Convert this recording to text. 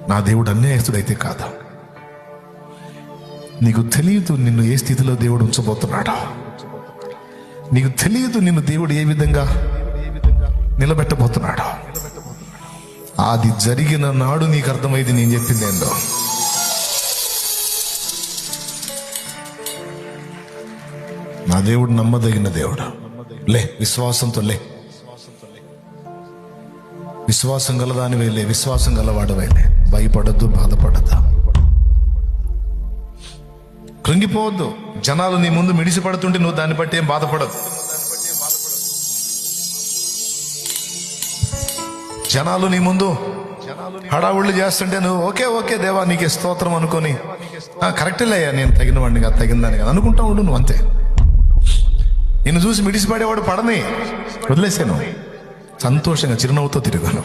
నా దేవుడు అన్యాయస్తుడైతే కాదా? నీకు తెలియదు నిన్ను ఏ స్థితిలో దేవుడు ఉంచబోతున్నాడా. నీకు తెలియదు నిన్ను దేవుడు ఏ విధంగా నిలబెట్టబోతున్నాడా. అది జరిగిన నాడు నీకు అర్థమైంది నేను చెప్పింది ఏందో. నా దేవుడు నమ్మదగిన దేవుడు. లే, విశ్వాసంతో లే. విశ్వాసం గలదాని వేలే, విశ్వాసం గలవాడవేలే. భయపడద్దు, బాధపడద్దు, కృంగిపోవద్దు. జనాలు నీ ముందు మిడిసి పడుతుంటే నువ్వు దాన్ని బట్టి ఏం బాధపడదు. జనాలు నీ ముందు హడావుళ్ళు చేస్తుంటే నువ్వు ఓకే ఓకే దేవా నీకే స్తోత్రం అనుకొని కరెక్టేలే అయ్యా, నేను తగిన వాడిని కాదు, తగిందని కాదు అనుకుంటా ఉండు. నువ్వు అంతే. నిన్ను చూసి మిడిసిపడేవాడు పడని వదిలేసాను. సంతోషంగా చిరునవ్వుతో తిరిగాను.